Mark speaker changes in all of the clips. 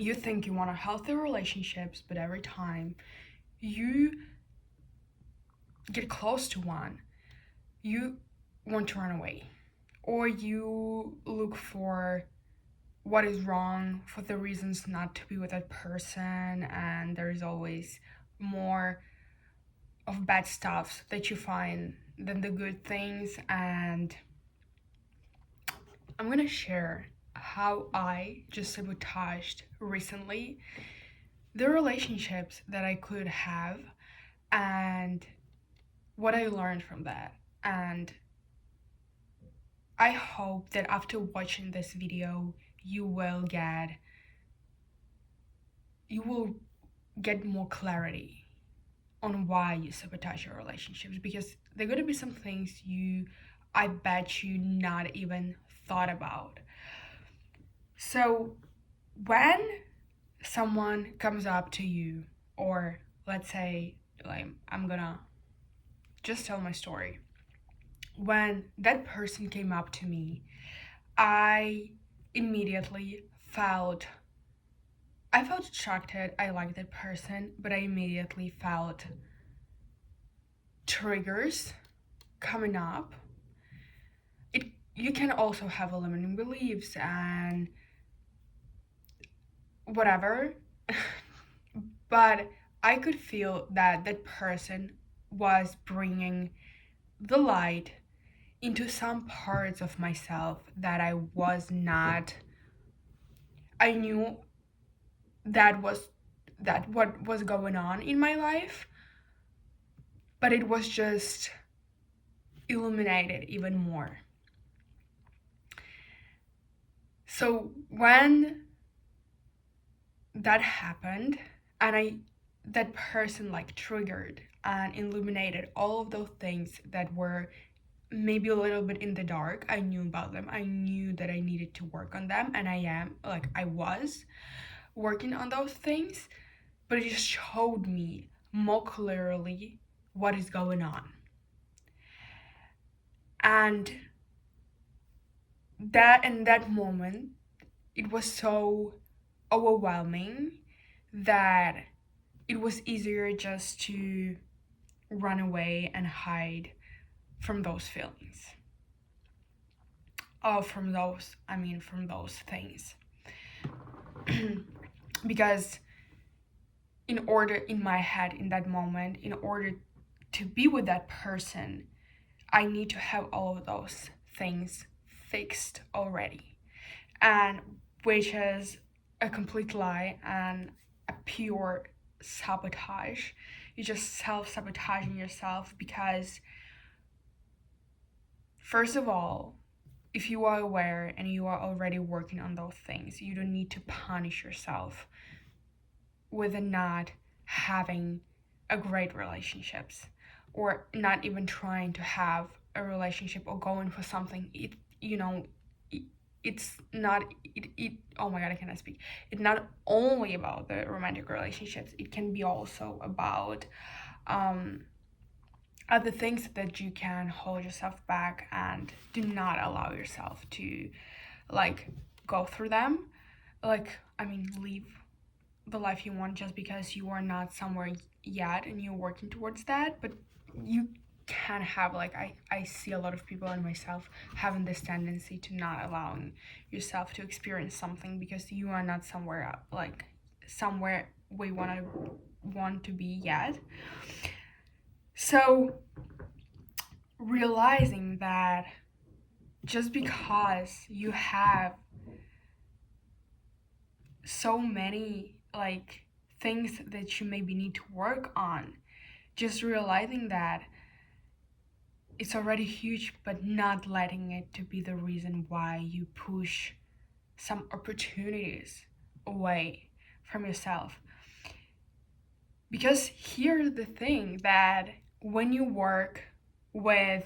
Speaker 1: you think you want a healthy relationships, but every time you get close to one, you want to run away, or you look for what is wrong, for the reasons not to be with that person, and there is always more of bad stuff that you find than the good things. And I'm gonna share how I just sabotaged recently the relationships that I could have and what I learned from that. And I hope that after watching this video, you will get more clarity on why you sabotage your relationships, because there are gonna be some things I bet you not even thought about. So when someone comes up to you, or let's say, like, I'm gonna just tell my story. When that person came up to me, I immediately I felt attracted. I liked that person, but I immediately felt triggers coming up. You can also have a limiting beliefs and whatever, but I could feel that that person was bringing the light into some parts of myself that I knew that what was going on in my life, but it was just illuminated even more. So when that happened, and that person like triggered and illuminated all of those things that were maybe a little bit in the dark, I knew about them. I knew that I needed to work on them, and I was working on those things, but it just showed me more clearly what is going on. And that in that moment, it was so overwhelming that it was easier just to run away and hide from those feelings. From those things. Because in my head, in that moment, in order to be with that person, I need to have all of those things fixed already. And which is a complete lie and a pure sabotage. You're just self-sabotaging yourself, because first of all, if you are aware and you are already working on those things, you don't need to punish yourself with not having a great relationships, or not even trying to have a relationship or going for something. It's not oh my god, I cannot speak. It's not only about the romantic relationships. It can be also about other things that you can hold yourself back and do not allow yourself to like go through them. Live the life you want just because you are not somewhere yet and you're working towards that. But you can have, like, I see a lot of people and myself having this tendency to not allowing yourself to experience something because you are not somewhere where you want to be yet. So realizing that just because you have so many things that you maybe need to work on, just realizing that it's already huge, but not letting it to be the reason why you push some opportunities away from yourself. Because here's the thing, that when you work with,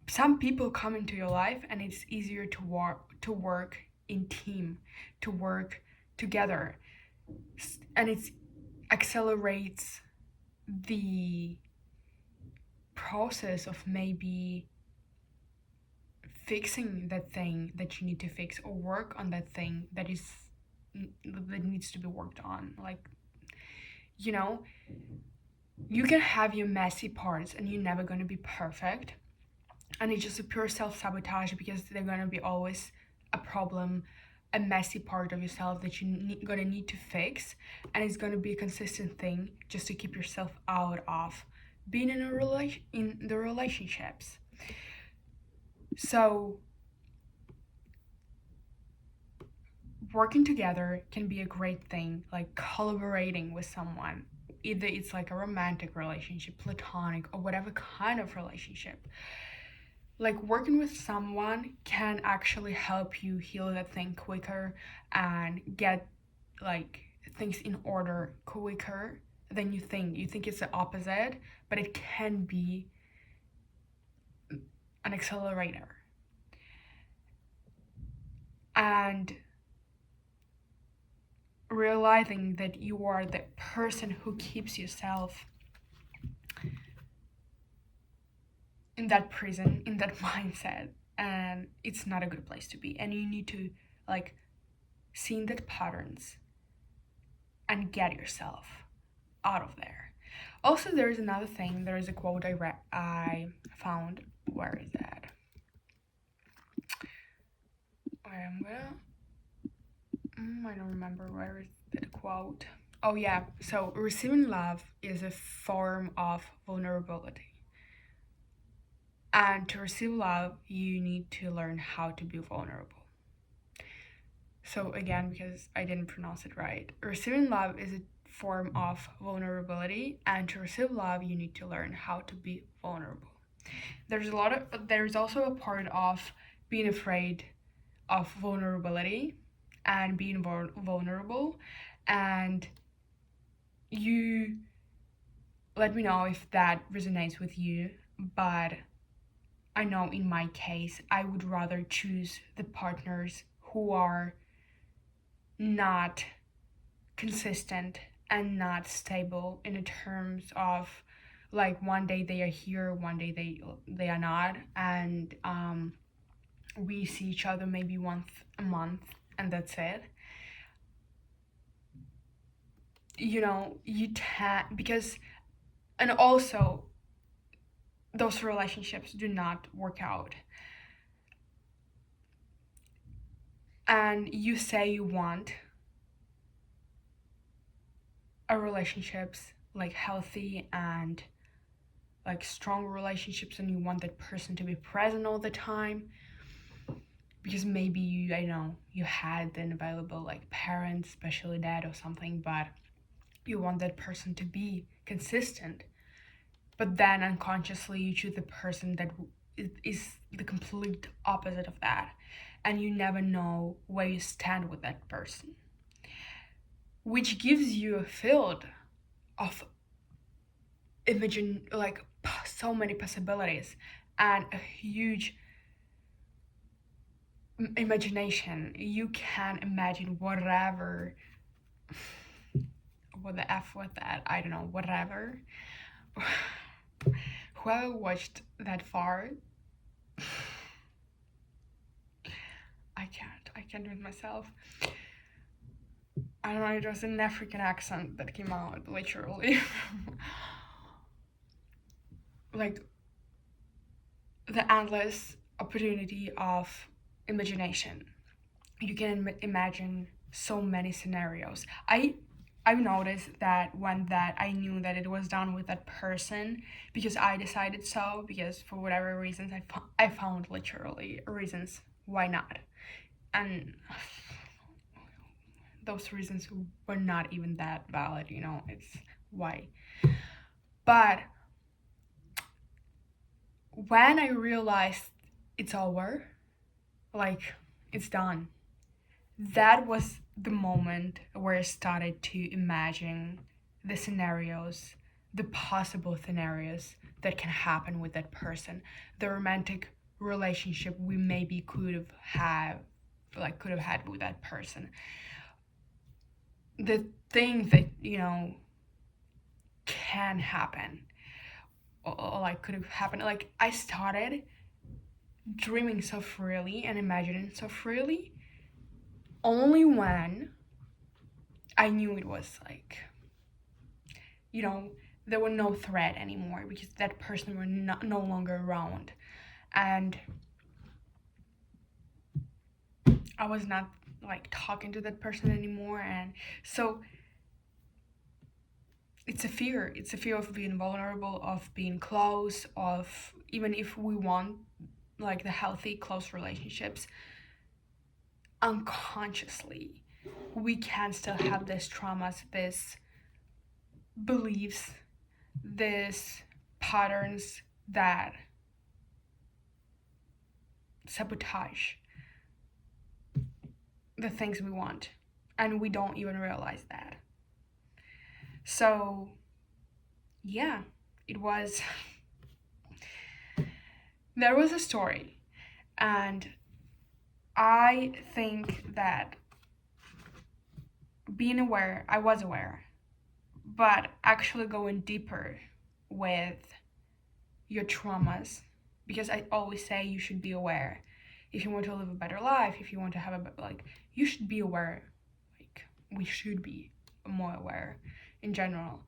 Speaker 1: some people come into your life and it's easier to work in team, to work together, and it accelerates the process of maybe fixing that thing that you need to fix, or work on that thing that is that needs to be worked on. Like, you know, you can have your messy parts and you're never going to be perfect, and it's just a pure self-sabotage because they're going to be always a problem, a messy part of yourself that you're going to need to fix, and it's going to be a consistent thing just to keep yourself out of being in the relationships. So working together can be a great thing, like collaborating with someone, either it's like a romantic relationship, platonic, or whatever kind of relationship. Like working with someone can actually help you heal that thing quicker and get like things in order quicker than you think. You think it's the opposite, but it can be an accelerator. And realizing that you are the person who keeps yourself in that prison, in that mindset, and it's not a good place to be. And you need to like see that patterns and get yourself out of there. Also, there is another thing. There is a quote I found. Where is that? I'm gonna. I don't remember where is that quote. Oh yeah. So receiving love is a form of vulnerability. And to receive love, you need to learn how to be vulnerable. So, again, because I didn't pronounce it right, receiving love is a form of vulnerability, and to receive love, you need to learn how to be vulnerable. There's also a part of being afraid of vulnerability and being vulnerable, and you let me know if that resonates with you, but I know in my case, I would rather choose the partners who are not consistent and not stable in terms of like one day they are here, one day they are not, and we see each other maybe once a month, and that's it. You know, because, and also those relationships do not work out, and you say you want a relationships like healthy and like strong relationships, and you want that person to be present all the time because maybe you, I know, you had an available like parent, especially dad or something, but you want that person to be consistent, but then unconsciously you choose the person that is the complete opposite of that, and you never know where you stand with that person, which gives you a field of imagine like so many possibilities and a huge imagination. You can imagine whatever. What the F with that? I don't know, whatever. Whoever watched that far, I can't do it myself. I don't know, it was an African accent that came out, literally. Like, the endless opportunity of imagination. You can imagine so many scenarios. I've noticed that when that I knew that it was done with that person because I decided so, because for whatever reasons I found literally reasons why not, and those reasons were not even that valid, you know. It's why. But when I realized it's over, like it's done, that was the moment where I started to imagine the scenarios, the possible scenarios that can happen with that person, the romantic relationship we maybe could have had with that person, the things that, you know, can happen, or like could have happened. Like I started dreaming so freely and imagining so freely only when I knew it was like, you know, there were no threat anymore because that person were no longer around. And I was not like talking to that person anymore. And so it's a fear. It's a fear of being vulnerable, of being close, of even if we want like the healthy, close relationships, unconsciously, we can still have these traumas, these beliefs, these patterns that sabotage the things we want. And we don't even realize that. So, yeah, it was. There was a story, and I think that being aware, I was aware, but actually going deeper with your traumas, because I always say you should be aware. If you want to live a better life, if you want to have a, like, you should be aware. Like, we should be more aware in general.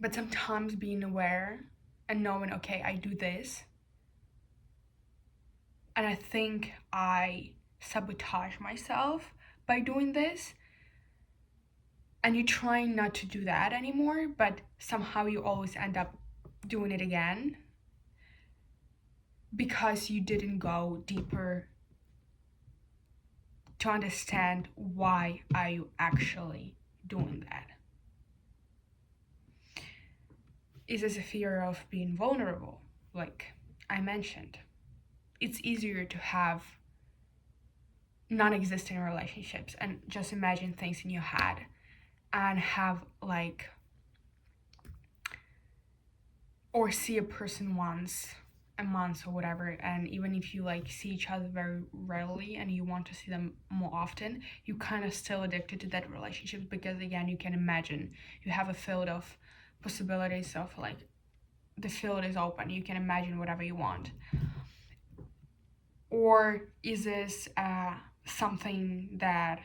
Speaker 1: But sometimes being aware and knowing, okay, I do this, and I think I sabotage myself by doing this, and you're trying not to do that anymore, but somehow you always end up doing it again because you didn't go deeper to understand why are you actually doing that. Is this a fear of being vulnerable? Like I mentioned, it's easier to have non-existent relationships and just imagine things in your head and have like, or see a person once a month or whatever, and even if you like see each other very rarely and you want to see them more often, you kind of still addicted to that relationship because again you can imagine, you have a field of possibilities of like, the field is open, you can imagine whatever you want. Or is this something that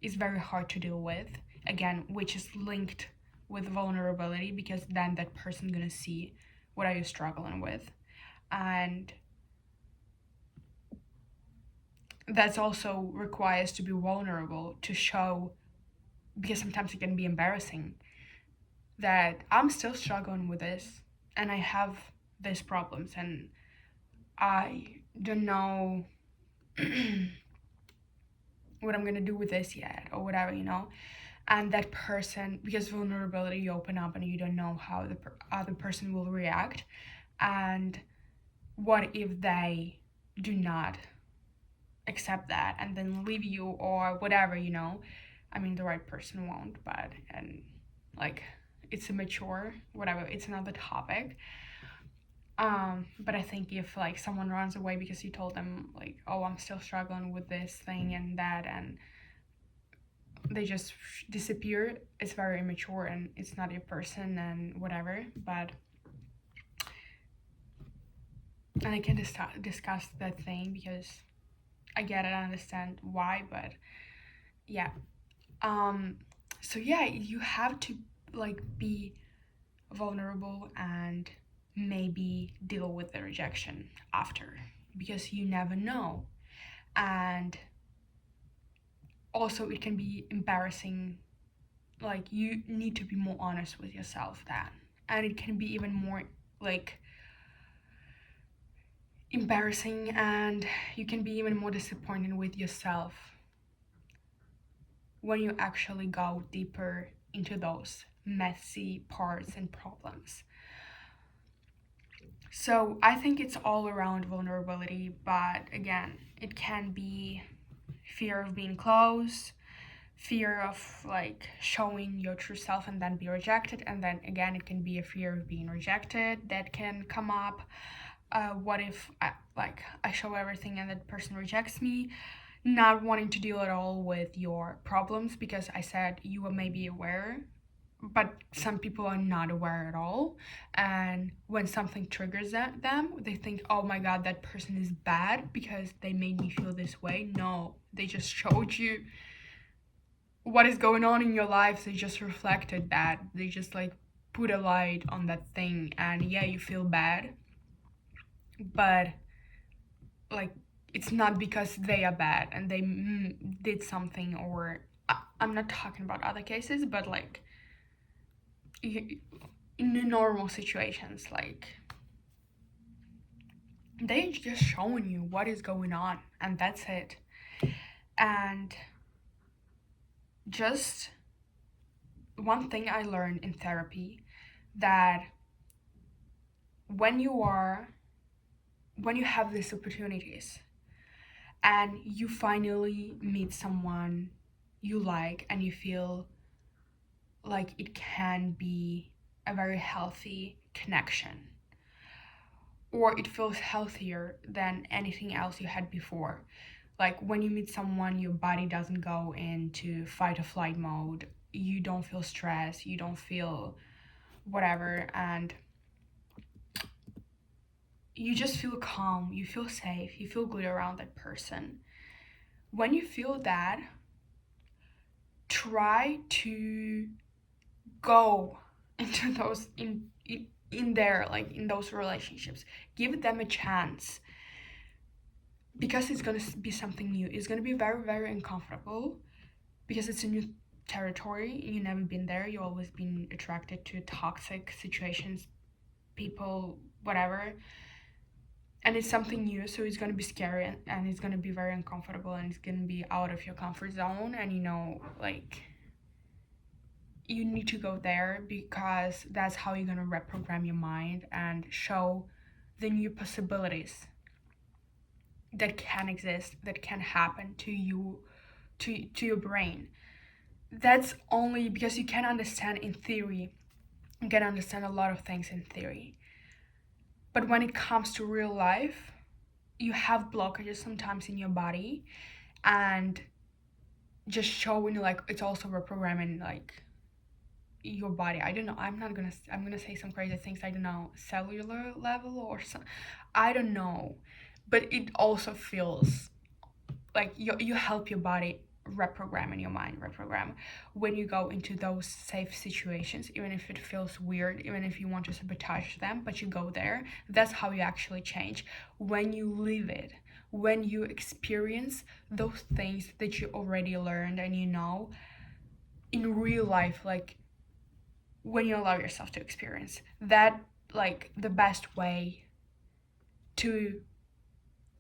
Speaker 1: is very hard to deal with, again, which is linked with vulnerability, because then that person gonna see what are you struggling with. And that's also requires to be vulnerable to show, because sometimes it can be embarrassing that I'm still struggling with this and I have these problems and I don't know what I'm gonna do with this yet or whatever, you know. And that person, because vulnerability, you open up and you don't know how the other person will react, and what if they do not accept that and then leave you or whatever, you know. I mean, the right person won't, but and like it's immature, whatever, it's another topic. But I think if like someone runs away because you told them like, oh, I'm still struggling with this thing and that, and they just disappear, it's very immature and it's not your person and whatever. But and I can discuss that thing because I get it, I understand why, but yeah. So yeah, you have to like be vulnerable and maybe deal with the rejection after, because you never know. And also it can be embarrassing, like you need to be more honest with yourself then, and it can be even more like embarrassing, and you can be even more disappointed with yourself when you actually go deeper into those messy parts and problems. So I think it's all around vulnerability, but again, it can be fear of being close, fear of like showing your true self and then be rejected, and then again it can be a fear of being rejected that can come up. What if I show everything and that person rejects me? Not wanting to deal at all with your problems, because I said you may be aware, but some people are not aware at all. And when something triggers them, they think, oh my god, that person is bad because they made me feel this way. No, they just showed you what is going on in your life, they just reflected that. They just like put a light on that thing, and yeah, you feel bad, but like it's not because they are bad and they did something, or I'm not talking about other cases, but like in the normal situations, like they just showing you what is going on, and that's it. And just one thing I learned in therapy, that when you are when you have these opportunities and you finally meet someone you like and you feel like it can be a very healthy connection, or it feels healthier than anything else you had before. Like when you meet someone, your body doesn't go into fight or flight mode, you don't feel stress, you don't feel whatever, and you just feel calm, you feel safe, you feel good around that person. When you feel that, try to go into those in there, like in those relationships, give them a chance, because it's going to be something new. It's going to be very, very uncomfortable because it's a new territory. You've never been there, you've always been attracted to toxic situations, people, whatever, and it's something new, so it's going to be scary, and it's going to be very uncomfortable, and it's going to be out of your comfort zone, and like you need to go there because that's how you're going to reprogram your mind and show the new possibilities that can exist, that can happen to you, to your brain. That's only because you can understand in theory, you can understand a lot of things in theory, but when it comes to real life, you have blockages sometimes in your body, and just showing like it's also reprogramming like your body. I don't know, I'm gonna say some crazy things, I don't know, cellular level or some, I don't know, but it also feels like you help your body reprogram, in your mind reprogram, when you go into those safe situations, even if it feels weird, even if you want to sabotage them, but you go there. That's how you actually change, when you live it, when you experience those things that you already learned and in real life, like when you allow yourself to experience that. Like the best way to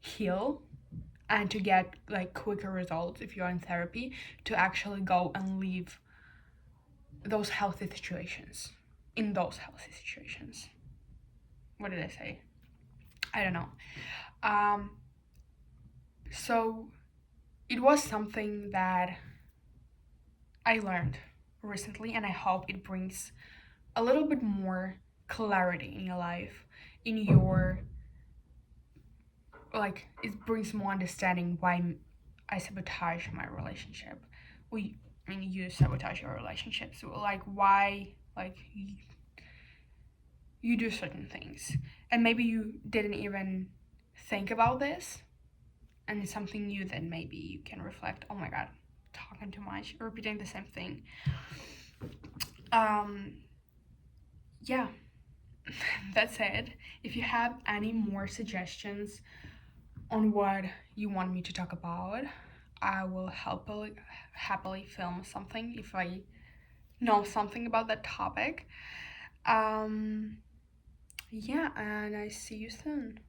Speaker 1: heal and to get like quicker results if you're in therapy, to actually go and leave those healthy situations, in those healthy situations. What did I say? I don't know. um so it was something that I learned recently, and I hope it brings a little bit more clarity in your life, in your, like it brings more understanding why I sabotage my relationship. We, I mean, you sabotage your relationships. So, like why, like you do certain things, and maybe you didn't even think about this, and it's something new. Then maybe you can reflect. Oh my god, talking too much, repeating the same thing. Um, yeah, that's it. If you have any more suggestions on what you want me to talk about, I will happily film something if I know something about that topic. Yeah, and I see you soon.